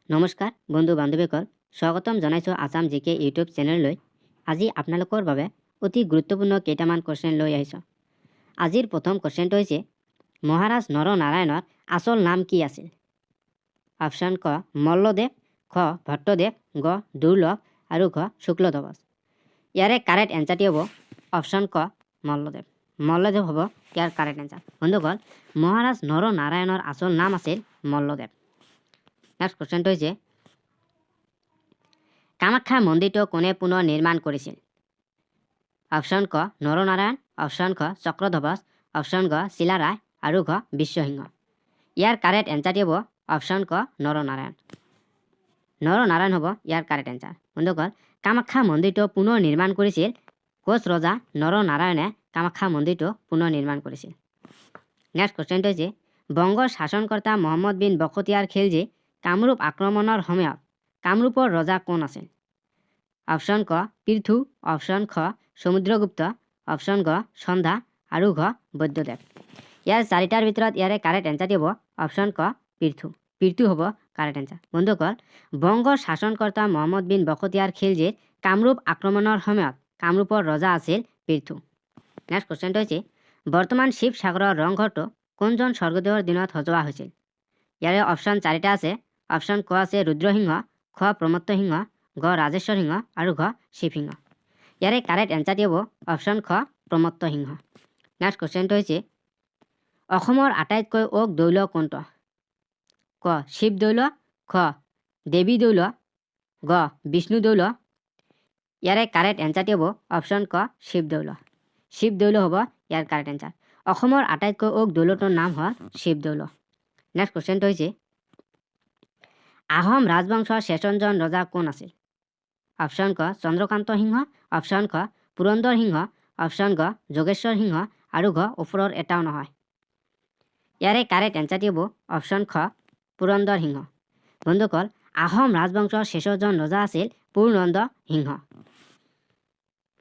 নমস্কাৰ বন্ধু বান্ধৱীসকল, স্বাগতম জনাইছোঁ আছাম জিকে ইউটিউব চেনেললৈ। আজি আপোনালোকৰ বাবে অতি গুৰুত্বপূৰ্ণ কেইটামান কুৱেশ্যন লৈ আহিছোঁ। আজিৰ প্ৰথম কুৱেশ্যনটো হৈছে, মহাৰাজ নৰনাৰায়ণৰ আচল নাম কি আছিল? অপশ্যন ক মল্লদেৱ, খ ভট্টদেৱ, গ দুৰ্লভ আৰু ঘ শুক্লধ্বজ। ইয়াৰে কাৰেক্ট এনচাৰটি হ'ব অপশ্যন ক মল্লদেৱ। মল্লদেৱ হ'ব ইয়াৰ কাৰেক্ট এনচাৰ। বন্ধুসকল, মহাৰাজ নৰনাৰায়ণৰ আচল নাম আছিল মল্লদেৱ। নেক্সট কুৱেশ্যনটো হৈছে, কামাখ্যা মন্দিৰটো কোনে পুনৰ নিৰ্মাণ কৰিছিল? অপশ্যন ক নৰনাৰায়ণ, অপশ্যন খ চক্ৰধ্বজ, অপশ্যন গ চিলাৰায় আৰু ঘ বিশ্বসিংহ। ইয়াৰ কাৰেক্ট এনচাৰটি হ'ব অপশ্যন ক নৰনাৰায়ণ। নৰনাৰায়ণ হ'ব ইয়াৰ কাৰেক্ট এনচাৰ। বন্ধুসকল, কামাখ্যা মন্দিৰটো পুনৰ নিৰ্মাণ কৰিছিল কোচ ৰজা নৰনাৰায়ণে কামাখ্যা মন্দিৰটো পুনৰ নিৰ্মাণ কৰিছিল। নেক্সট কুৱেশ্যনটো হৈছে, বংগৰ শাসনকৰ্তা মহম্মদ বিন বখতিয়াৰ খিলজী কামৰূপ আক্ৰমণৰ সময়ত কামৰূপৰ ৰজা কোন আছিল? অপশ্যন ক পৃথু, অপশ্যন খ সমুদ্ৰগুপ্ত, অপশ্যন গ সন্ধা আৰু ঘ বৈদ্যদেৱ। ইয়াৰ চাৰিটাৰ ভিতৰত ইয়াৰে কাৰেক্ট এনচাৰটি হ'ব অপশ্যন ক পৃথু। পৃথু হ'ব কাৰেক্ট এনচাৰ। বন্ধুসকল, বংগৰ শাসনকৰ্তা মহম্মদ বিন বখতিয়াৰ খিলজীৰ কামৰূপ আক্ৰমণৰ সময়ত কামৰূপৰ ৰজা আছিল পৃথু। নেক্সট কুৱেশ্যনটো হৈছে, বৰ্তমান শিৱসাগৰৰ ৰংঘৰটো কোনজন স্বৰ্গদেৱৰ দিনত সজোৱা হৈছিল? ইয়াৰে অপশ্যন চাৰিটা আছে। অপশ্যন ক আছে ৰুদ্ৰসিংহ, খ প্ৰমত্ত সিংহ, গ ৰাজেশ্বৰ সিংহ আৰু ঘ শিৱসিংহ। ইয়াৰে কাৰেক্ট এনচাৰটি হ'ব অপশ্যন খ প্ৰমত্ত সিংহ। নেক্সট কুৱেশ্যনটো হৈছে, অসমৰ আটাইতকৈ ওক দৌল কোনটো? ক শিৱদৌল, খ দেৱী দৌল, গ বিষ্ণু দৌল। ইয়াৰে কাৰেক্ট এনচাৰটি হ'ব অপশ্যন ক শিৱদৌল। শিৱদৌল হ'ব ইয়াৰ কাৰেক্ট এনচাৰ। অসমৰ আটাইতকৈ ওক দৌলটোৰ নাম হ'ল শিৱদৌল। নেক্সট কুৱেশ্যনটো হৈছে, আহোম ৰাজবংশৰ শেষনজন ৰজা কোন আছিল? অপশ্যন ক চন্দ্ৰকান্ত সিংহ, অপশ্যন খ পুৰন্দৰ সিংহ, অপশ্যন গ যোগেশ্বৰ সিংহ আৰু ঘ ওপৰৰ এটাও নহয়। ইয়াৰে কাৰেক্ট এনচাৰটি হ'ব অপশ্যন খ পুৰন্দৰ সিংহ। বন্ধুসকল, আহোম ৰাজবংশৰ শেষজন ৰজা আছিল পূৰ্ণন্দ সিংহ।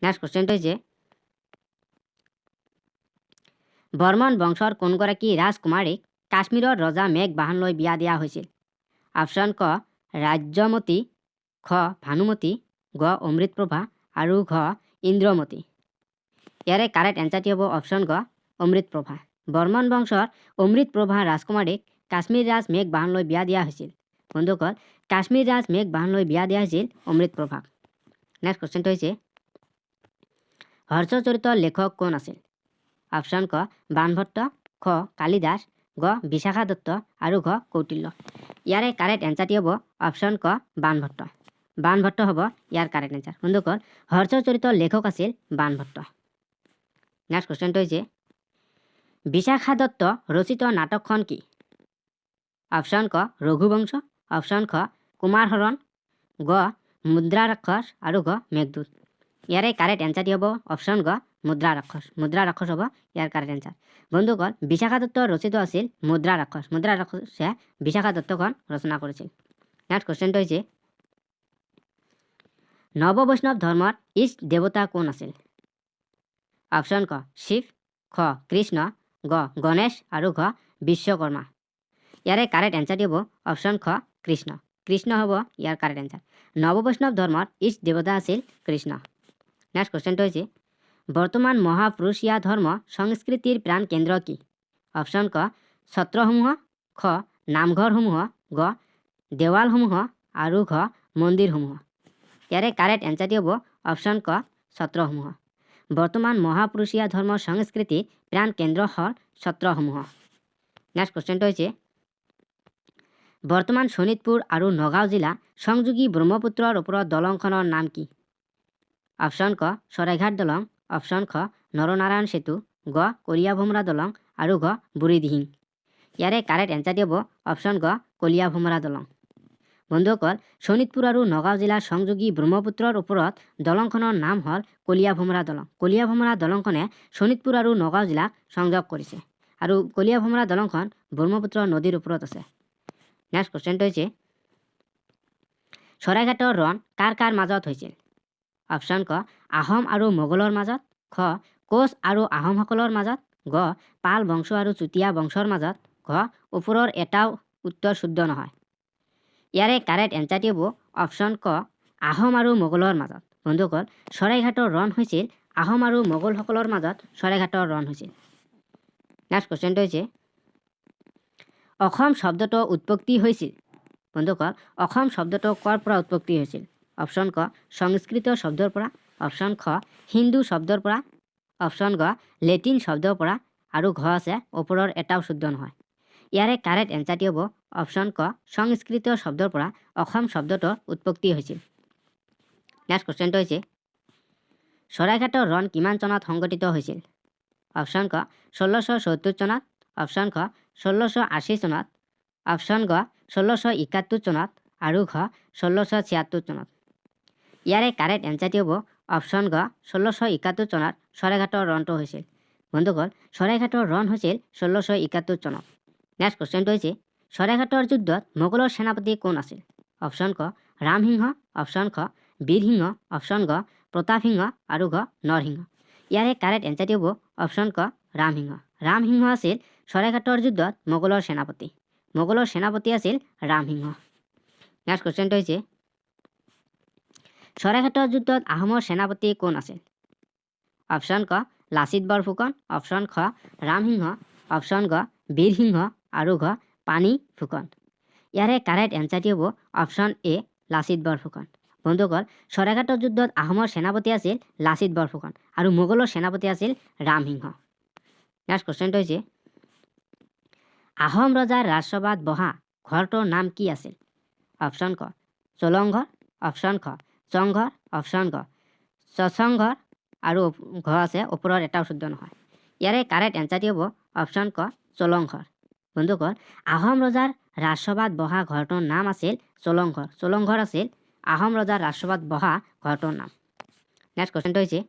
নেক্সট কুৱেশ্যনটো হৈছে, বৰ্মন বংশৰ কোনগৰাকী ৰাজকুমাৰীক কাশ্মীৰৰ ৰজা মেঘবাহনলৈ বিয়া দিয়া হৈছিল? অপশ্যন ক ৰাজ্যমতী, খ ভানুমতী, গ অমৃতপ্ৰভা আৰু ঘ ইন্দ্ৰমতী। ইয়াৰে কাৰেক্ট এনচাৰটি হ'ব অপশ্যন গ অমৃতপ্ৰভা। বৰ্মন বংশৰ অমৃতপ্ৰভা ৰাজকুমাৰীক কাশ্মীৰ ৰাজ মেঘবাহনলৈ বিয়া দিয়া হৈছিল। বন্ধুসকল, কাশ্মীৰ ৰাজ মেঘবাহনলৈ বিয়া দিয়া হৈছিল অমৃতপ্ৰভাক। নেক্সট কুৱেশ্যনটো হৈছে, হৰ্ষচৰিতৰ লেখক কোন আছিল? অপশ্যন ক বাণভট্ট, খ কালিদাস, গ বিশাখা দত্ত আৰু ঘ কৌটিল্য। ইয়াৰে কাৰেক্ট এনচাৰটি হ'ব অপশ্যন ক বাণভট্ট। বাণভট্ট হ'ব ইয়াৰ কাৰেক্ট এনচাৰ। বন্ধুসকল, হৰ্ষচৰিতৰ লেখক আছিল বাণভট্ট। নেক্সট কুৱেশ্যনটো হৈছে, বিশাখা দত্ত ৰচিত নাটকখন কি? অপশ্যন ক ৰঘুবংশ, অপশ্যন খ কুমাৰ হৰণ, গ মুদ্ৰা ৰাক্ষস আৰু ঘ মেঘদূত। ইয়াৰে কাৰেক্ট এনচাৰটি হ'ব অপশ্যন গ মুদ্ৰা ৰাক্ষস। মুদ্ৰা ৰাক্ষস হ'ব ইয়াৰ কাৰেক্ট এনচাৰ। বন্ধুসকল, বিশাখা দত্ত ৰচিত আছিল মুদ্ৰা ৰাক্ষস। মুদ্ৰা ৰাক্ষসে বিশাখা দত্তখন ৰচনা কৰিছিল। নেক্সট কুৱেশ্যনটো হৈছে, নৱ বৈষ্ণৱ ধৰ্মৰ ইষ্ট দেৱতা কোন আছিল? অপশ্যন ক শিৱ, খ কৃষ্ণ, গ গণেশ আৰু ঘ বিশ্বকৰ্মা। ইয়াৰে কাৰেক্ট এনচাৰটি হ'ব অপশ্যন খ কৃষ্ণ। কৃষ্ণ হ'ব ইয়াৰ কাৰেক্ট এনচাৰ। নৱ বৈষ্ণৱ ধৰ্মৰ ইষ্ট দেৱতা আছিল কৃষ্ণ। নেক্সট কুৱেশ্যনটো হৈছে, বৰ্তমান মহাপুৰুষীয়া ধৰ্ম সংস্কৃতিৰ প্ৰাণ কেন্দ্ৰ কি? অপশ্যন ক সত্ৰসমূহ, খ নামঘৰসমূহ, গ দেৱালসমূহ আৰু ঘ মন্দিৰসমূহ। ইয়াৰে কাৰেক্ট এনচাৰটি হ'ব অপশ্যন ক সত্ৰসমূহ। বৰ্তমান মহাপুৰুষীয়া ধৰ্ম সংস্কৃতিৰ প্ৰাণ কেন্দ্ৰ হ'ল সত্ৰসমূহ। নেক্সট কুৱেশ্যনটো হৈছে, বৰ্তমান শোণিতপুৰ আৰু নগাঁও জিলা সংযোগী ব্ৰহ্মপুত্ৰৰ ওপৰত দলংখনৰ নাম কি? অপশ্যন ক শৰাইঘাট দলং, অপশ্যন খ নৰনাৰায়ণ সেতু, গ কলীয়াভোমোৰা দলং আৰু ঘ বুঢ়ীদিহিং। ইয়াৰে কাৰেক্ট এনচাৰটি হ'ব অপশ্যন গ কলীয়াভোমোৰা দলং। বন্ধুসকল, শোণিতপুৰ আৰু নগাঁও জিলাৰ সংযোগী ব্ৰহ্মপুত্ৰৰ ওপৰত দলংখনৰ নাম হ'ল কলীয়াভোমোৰা দলং। কলীয়াভোমোৰা দলংখনে শোণিতপুৰ আৰু নগাঁও জিলাক সংযোগ কৰিছে আৰু কলীয়াভোমোৰা দলংখন ব্ৰহ্মপুত্ৰ নদীৰ ওপৰত আছে। নেক্সট কুৱেশ্যনটো হৈছে, শৰাইঘাটৰ ৰণ কাৰ কাৰ মাজত হৈছিল? অপশ্যন ক আহোম আৰু মোগলৰ মাজত, খ কোচ আৰু আহোমসকলৰ মাজত, গ পাল বংশ আৰু চুতীয়া বংশৰ মাজত, ঘ ওপৰৰ এটাও উত্তৰ শুদ্ধ নহয়। ইয়াৰে কাৰেক্ট এনচাৰটি হ'ব অপশ্যন ক আহোম আৰু মোগলৰ মাজত। বন্ধুসকল শৰাইঘাটৰ ৰণ হৈছিল আহোম আৰু মোগলসকলৰ মাজত শৰাইঘাটৰ ৰণ হৈছিল। নেক্সট কুৱেশ্যনটো হৈছে অসম শব্দটো উৎপত্তি হৈছিল। বন্ধুসকল অসম শব্দটো ক'ৰ পৰা উৎপত্তি হৈছিল? অপশ্যন ক সংস্কৃত শব্দৰ পৰা, অপশ্যন খ হিন্দু শব্দৰ পৰা, অপশ্যন গ লেটিন শব্দৰ পৰা, আৰু ঘ আছে ওপৰৰ এটাও শুদ্ধ নহয়। ইয়াৰে কাৰেক্ট এনচাৰটি হ'ব অপশ্যন ক সংস্কৃত শব্দৰ পৰা অসম শব্দটোৰ উৎপত্তি হৈছিল। নেক্সট কুৱেশ্যনটো হৈছে শৰাইঘাটৰ ৰণ কিমান চনত সংঘটিত হৈছিল? অপশ্যন ক 1670 চনত, অপশ্যন খ 1680 চনত, অপশ্যন গ 1671 চনত, আৰু ঘ 1676 চনত। ইয়াৰে কাৰেক্ট এনচাৰটি হ'ব অপশ্যন গ 1671 চনত শৰাইঘাটৰ ৰণটো হৈছিল। বন্ধুসকল শৰাইঘাটৰ ৰণ হৈছিল 1671 চনত। নেক্সট কুৱেশ্যনটো হৈছে শৰাইঘাটৰ যুদ্ধত মোগলৰ সেনাপতি কোন আছিল? অপশ্যন ক ৰামসিংহ, অপশ্যন খ বীৰসিংহ, অপশ্যন গ প্ৰতাপসিংহ, আৰু ঘ নৰসিংহ। ইয়াৰে কাৰেক্ট এনচাৰটি হ'ব অপশ্যন ক ৰামসিংহ। ৰামসিংহ আছিল শৰাইঘাটৰ যুদ্ধত মোগলৰ সেনাপতি। মোগলৰ সেনাপতি আছিল ৰামসিংহ। নেক্সট কুৱেশ্যনটো হৈছে শৰাইঘাটৰ যুদ্ধত আহোমৰ সেনাপতি কোন আছিল? অপশ্যন ক লাচিত বৰফুকন, অপশ্যন খ ৰামসিংহ, অপশ্যন গ বীৰসিংহ, আৰু ঘ পানী ফুকন। ইয়াৰে কাৰেক্ট এনচাৰটি হ'ব অপশ্যন এ লাচিত বৰফুকন। বন্ধুসকল শৰাইঘাটৰ যুদ্ধত আহোমৰ সেনাপতি আছিল লাচিত বৰফুকন আৰু মোগলৰ সেনাপতি আছিল ৰামসিংহ। নেক্সট কুৱেশ্যনটো হৈছে আহোম ৰজাৰ ৰাজসভাত বহা ঘৰটোৰ নাম কি আছিল? অপশ্যন ক চলংঘৰ, অপশ্যন খ চংঘৰ, অপশ্যন গ চচংঘৰ, আৰু ঘৰ আছে ওপৰৰ এটাও শুদ্ধ নহয়। ইয়াৰে কাৰেক্ট এনচাৰটি হ'ব অপশ্যন ক চলংঘৰ। বন্ধুসকল আহোম ৰজাৰ ৰাজসভাত বহা ঘৰটোৰ নাম আছিল চলংঘৰ। চলংঘৰ আছিল আহোম ৰজাৰ ৰাজসভাত বহা ঘৰটোৰ নাম। নেক্সট কুৱেশ্যনটো হৈছে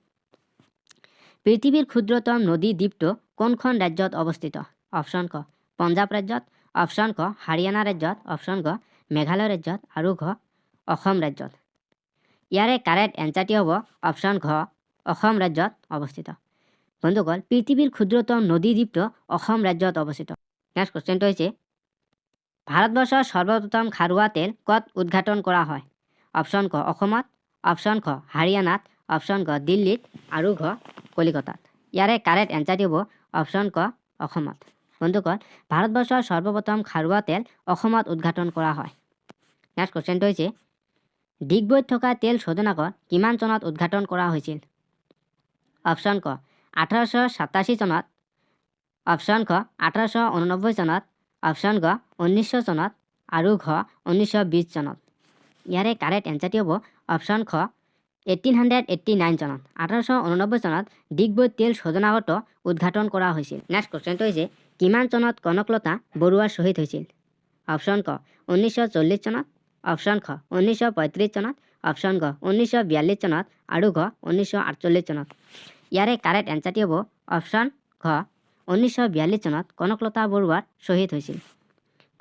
পৃথিৱীৰ ক্ষুদ্ৰতম নদী দ্বীপটো কোনখন ৰাজ্যত অৱস্থিত? অপশ্যন ক পঞ্জাৱ ৰাজ্যত, অপশ্যন ক হাৰিয়ানা ৰাজ্যত, অপশ্যন গ মেঘালয় ৰাজ্যত, আৰু ঘ অসম ৰাজ্যত। ইয়াৰে কাৰেক্ট এনচাৰটি হ'ব অপশ্যন ঘ অসম ৰাজ্যত অৱস্থিত। বন্ধুসকল পৃথিৱীৰ ক্ষুদ্ৰতম নদী দ্বীপটো অসম ৰাজ্যত অৱস্থিত। নেক্সট কুৱেশ্যনটো হৈছে ভাৰতবৰ্ষৰ সৰ্বপ্ৰথম খাৰুৱা তেল ক'ত উদ্ঘাটন কৰা হয়? অপশ্যন ক অসমত, অপশ্যন খ হাৰিয়ানাত, অপশ্যন গ দিল্লীত, আৰু ঘ কলিকতাত। ইয়াৰে কাৰেক্ট এনচাৰটি হ'ব অপশ্যন ক অসমত। বন্ধুসকল ভাৰতবৰ্ষৰ সৰ্বপ্ৰথম খাৰুৱা তেল অসমত উদ্ঘাটন কৰা হয়। নেক্সট কুৱেশ্যনটো হৈছে ডিগবৈত থকা তেল শোধনাগাৰ কিমান চনত উদ্ঘাটন কৰা হৈছিল? অপশ্যন ক 1887 চনত, অপশ্যন খ 1889 চনত, অপশ্যন গ 1900 চনত, আৰু ঘ 1920 চনত। ইয়াৰে কাৰেক্ট এনচাৰটি হ'ব অপশ্যন খ 1889 চনত। 1889 চনত ডিগবৈত তেল শোধনাগাৰটো উদ্ঘাটন কৰা হৈছিল। নেক্সট কুৱেশ্যনটো হৈছে কিমান চনত কনকলতা বৰুৱা শ্বহীদ হৈছিল? অপশ্যন ক 1940 চনত, অপশ্যন খ 1935 চনত, অপশ্যন গ 1942 চনত, আৰু ঘ 1948 চনত। ইয়াৰে কাৰেক্ট এনচাৰটি হ'ব অপশ্যন ঘ 1942 চনত কনকলতা বৰুৱাৰ শ্বহীদ হৈছিল।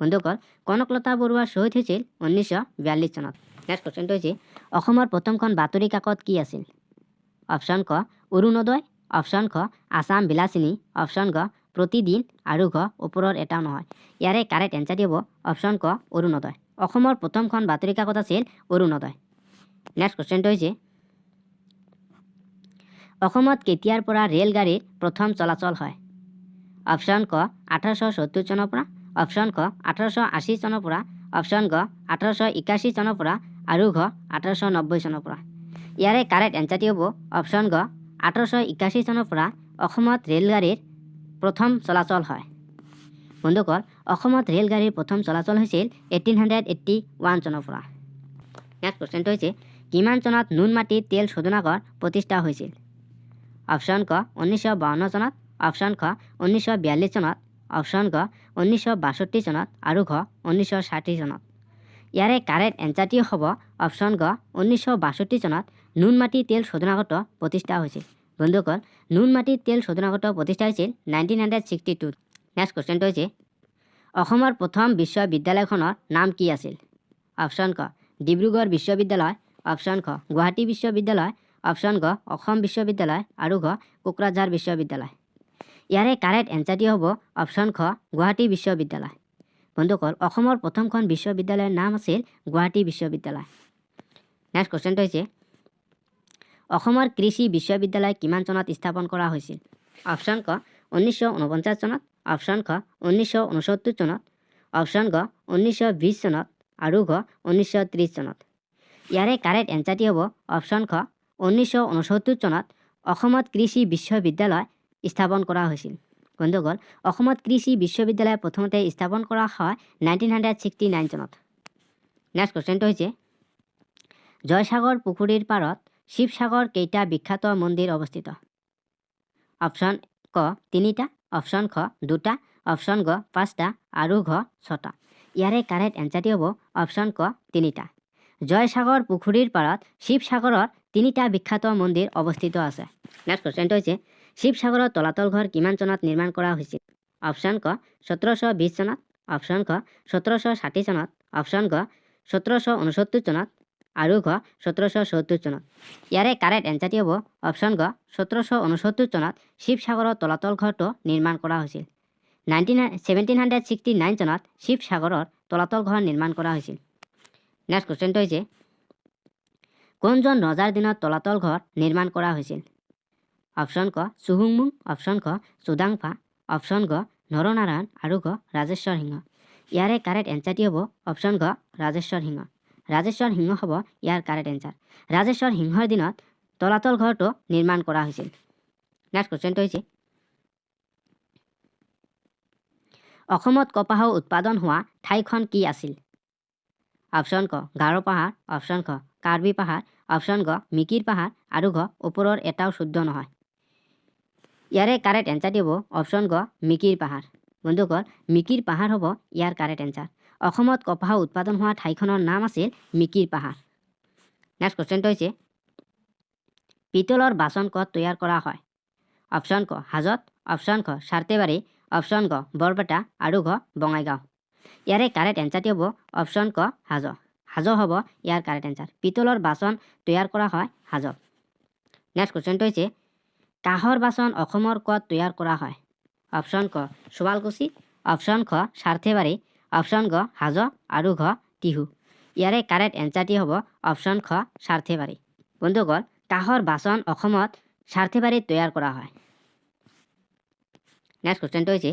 বন্ধুসকল কনকলতা বৰুৱা শ্বহীদ হৈছিল 1942 চনত। নেক্সট কুৱেশ্যনটো হৈছে অসমৰ প্ৰথমখন বাতৰি কাকত কি আছিল? অপশ্যন ক অৰুণোদয়, অপশ্যন খ আছাম বিলাসিনী, অপশ্যন গ প্ৰতিদিন, আৰু ঘ ওপৰৰ এটাও নহয়। ইয়াৰে কাৰেক্ট এনচাৰটি হ'ব অপশ্যন ক অৰুণোদয়। অসমৰ প্ৰথমখন বাতৰি কাকত আছিল অৰুণোদয়। নেক্সট কুৱেশ্যনটো হৈছে অসমত কেতিয়াৰ পৰা ৰেলগাড়ীৰ প্ৰথম চলাচল হয়? অপশ্যন ক 1870 চনৰ পৰা, অপশ্যন ক 1880 চনৰ পৰা, অপশ্যন গ 1881 চনৰ পৰা, আৰু ঘ 1890 চনৰ পৰা। ইয়াৰে কাৰেক্ট এনচাৰটি হ'ব অপশ্যন গ 1881 চনৰ পৰা অসমত ৰেলগাড়ীৰ প্ৰথম চলাচল হয়। বন্ধুসকল অসমত ৰেলগাড়ীৰ প্ৰথম চলাচল হৈছিল 1881 চনৰ পৰা। নেক্সট কুৱেশ্যনটো হৈছে কিমান চনত নুনমাটি তেল শোধনাগাৰ প্ৰতিষ্ঠা হৈছিল? অপশ্যন ক 1952 চনত, অপশ্যন খ 1942 চনত, অপশ্যন গ 1962 চনত, আৰু ঘ 1960 চনত। ইয়াৰে কাৰেক্ট এনচাৰটি হ'ব অপশ্যন গ 1962 চনত নুনমাটি তেল শোধনাগাৰটো প্ৰতিষ্ঠা হৈছিল। বন্ধুসকল নুনমাটি তেল শোধনাগাৰটো প্ৰতিষ্ঠা হৈছিল 1962। নেক্সট কুৱেশ্যনটো হৈছে অসমৰ প্ৰথম বিশ্ববিদ্যালয়খনৰ নাম কি আছিল? অপশ্যন ক ডিব্ৰুগড় বিশ্ববিদ্যালয়, অপশ্যন খ গুৱাহাটী বিশ্ববিদ্যালয়, অপশ্যন গ অসম বিশ্ববিদ্যালয়, আৰু ঘ কোকৰাঝাৰ বিশ্ববিদ্যালয়। ইয়াৰে কাৰেক্ট এনচাৰটি হ'ব অপশ্যন খ গুৱাহাটী বিশ্ববিদ্যালয়। বন্ধুসকল অসমৰ প্ৰথমখন বিশ্ববিদ্যালয়ৰ নাম আছিল গুৱাহাটী বিশ্ববিদ্যালয়। নেক্সট কুৱেশ্যনটো হৈছে অসমৰ কৃষি বিশ্ববিদ্যালয় কিমান চনত স্থাপন কৰা হৈছিল? অপশ্যন ক 1949 চনত, অপশ্যন খ 1969 চনত, অপশ্যন গ 1920 চনত আৰু ঘ 1930 চনত। ইয়াৰে কাৰেক্ট এনচাৰটি হ'ব অপশ্যন খ 1969 চনত অসমত কৃষি বিশ্ববিদ্যালয় স্থাপন কৰা হৈছিল। বন্ধুসকল অসমত কৃষি বিশ্ববিদ্যালয় প্ৰথমতে স্থাপন কৰা হয় 1969 চনত। নেক্সট কুৱেশ্যনটো হৈছে জয়সাগৰ পুখুৰীৰ পাৰত শিৱসাগৰ কেইটা বিখ্যাত মন্দিৰ অৱস্থিত? অপশ্যন ক 3টা, অপশ্যন খ 2টা, অপশ্যন গ 5টা আৰু ঘ 6টা। ইয়াৰে কাৰেক্ট এনচাৰটি হ'ব অপশ্যন ক 3টা। জয়সাগৰ পুখুৰীৰ পাৰত শিৱসাগৰৰ 3টা বিখ্যাত মন্দিৰ অৱস্থিত আছে। নেক্সট কুৱেশ্যনটো হৈছে শিৱসাগৰৰ তলাতল ঘৰ কিমান চনত নিৰ্মাণ কৰা হৈছিল? অপশ্যন ক 1720 চনত, অপশ্যন খ 1760 চনত, অপশ্যন গ 1769 চনত আৰু ঘ 1774 চনত। ইয়াৰে কাৰেক্ট এনচাৰটি হ'ব অপশ্যন গ 1769 চনত শিৱসাগৰৰ তলাতল ঘৰটো নিৰ্মাণ কৰা হৈছিল। 1769 চনত শিৱসাগৰৰ তলাতল ঘৰ নিৰ্মাণ কৰা হৈছিল। নেক্সট কুৱেশ্যনটো হৈছে কোনজন ৰজাৰ দিনত তলাতল ঘৰ নিৰ্মাণ কৰা হৈছিল? অপশ্যন ক চুহুংমুং, অপশ্যন খ চুডাংফা, অপশ্যন গ নৰনাৰায়ণ আৰু ঘ ৰাজেশ্বৰ সিংহ। ইয়াৰে কাৰেক্ট এনচাৰটি হ'ব অপশ্যন গ ৰাজেশ্বৰ সিংহ। ৰাজেশ্বৰ সিংহ হ'ব ইয়াৰ কাৰেক্ট এনচাৰ। ৰাজেশ্বৰ সিংহৰ দিনত তলাতল ঘৰটো নিৰ্মাণ কৰা হৈছিল। নেক্সট কুৱেশ্যনটো হৈছে অসমত কপাহ উৎপাদন হোৱা ঠাইখন কি আছিল? অপশ্যন ক গাৰো পাহাৰ, অপশ্যন খ কাৰ্বি পাহাৰ, অপশ্যন গ মিকিৰ পাহাৰ আৰু ঘ ওপৰৰ এটাও শুদ্ধ নহয়। ইয়াৰে কাৰেক্ট এনচাৰটি হ'ব অপশ্যন গ মিকিৰ পাহাৰ। বন্ধুসকল মিকিৰ পাহাৰ হ'ব ইয়াৰ কাৰেক্ট এনচাৰ। অসমত কপাহ উৎপাদন হোৱা ঠাইখনৰ নাম আছিল মিকিৰ পাহাৰ। নেক্সট কুৱেশ্যনটো হৈছে পিতলৰ বাচন ক'ত তৈয়াৰ কৰা হয়? অপশ্যন ক হাজত, অপশ্যন খ সাৰ্থেবাৰী, অপশ্যন গ বৰপেটা আৰু ঘ বঙাইগাঁও। ইয়াৰে কাৰেক্ট এনচাৰটি হ'ব অপশ্যন ক হাজ। হাজ হ'ব ইয়াৰ কাৰেক্ট এনচাৰ। পিতলৰ বাচন তৈয়াৰ কৰা হয় হাজত। নেক্সট কুৱেশ্যনটো হৈছে কাঁহৰ বাচন অসমৰ ক'ত তৈয়াৰ কৰা হয়? অপশ্যন ক শুৱালকুছি, অপশ্যন খ সাৰ্থেবাৰী, অপশ্যন গ হাজ আৰু ঘ টিহু। ইয়াৰে কাৰেক্ট এনচাৰটি হ'ব অপশ্যন খ সাৰ্থেবাৰী। বন্ধুসকল কাঁহৰ বাচন অসমত সাৰ্থেবাৰীত তৈয়াৰ কৰা হয়। নেক্সট কুৱেশ্যনটো হৈছে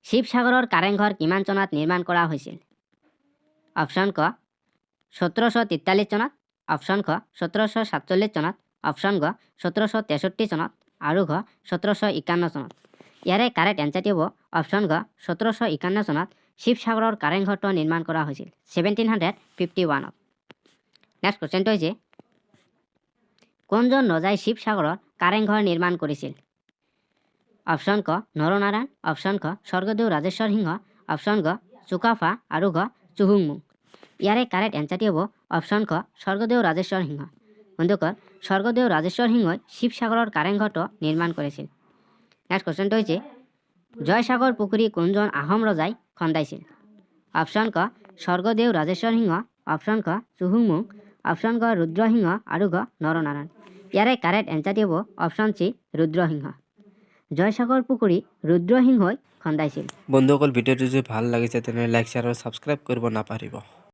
শিৱসাগৰৰ কাৰেংঘৰ কিমান চনত নিৰ্মাণ কৰা হৈছিল? অপশ্যন ক 1743 চনত, অপশ্যন খ 1747 চনত, অপশ্যন গ 1763 চনত আৰু ঘ 1751 চনত। ইয়াৰে কাৰেক্ট এনচাৰটি হ'ব অপশ্যন গ 1751 চনত শিৱসাগৰৰ কাৰেংঘৰটো নিৰ্মাণ কৰা হৈছিল 1751ত। নেক্সট কুৱেশ্যনটো হৈছে কোনজন ৰজাই শিৱসাগৰৰ কাৰেংঘৰ নিৰ্মাণ কৰিছিল? অপশ্যন ক নৰনাৰায়ণ, অপশ্যন খ স্বৰ্গদেউ ৰাজেশ্বৰ সিংহ, অপশ্যন গ চুকাফা আৰু ঘ চুহুংমুং। ইয়াৰে কাৰেক্ট এনচাৰটি হ'ব অপশ্যন খ স্বৰ্গদেউ ৰাজেশ্বৰ সিংহ। বন্ধুসকল স্বৰ্গদেউ ৰাজেশ্বৰ সিংহই শিৱসাগৰৰ কাৰেংঘৰটো নিৰ্মাণ কৰিছিল। নেক্সট কুৱেশ্যনটো হৈছে জয়সাগৰ পুখুৰী কোনজন আহোম ৰজাই খন্দাইছিল? অপশ্যন ক স্বৰ্গদেউ ৰাজেশ্বৰ সিংহ, অপশ্যন খ চুহুংমুং, অপশ্যন গ ৰুদ্ৰসিংহ আৰু ঘ নৰনাৰায়ণ। ইয়াৰে কাৰেক্ট এনচাৰটি হ'ব অপশ্যন চি ৰুদ্ৰসিংহ। জয়সাগৰ পুখুৰী ৰুদ্ৰসিংহই খন্দাইছিল। বন্ধুসকল ভিডিঅ'টো যদি ভাল লাগিছে তেনেহ'লে লাইক শ্বেয়াৰ আৰু ছাবস্ক্ৰাইব কৰিব নাপাহৰিব।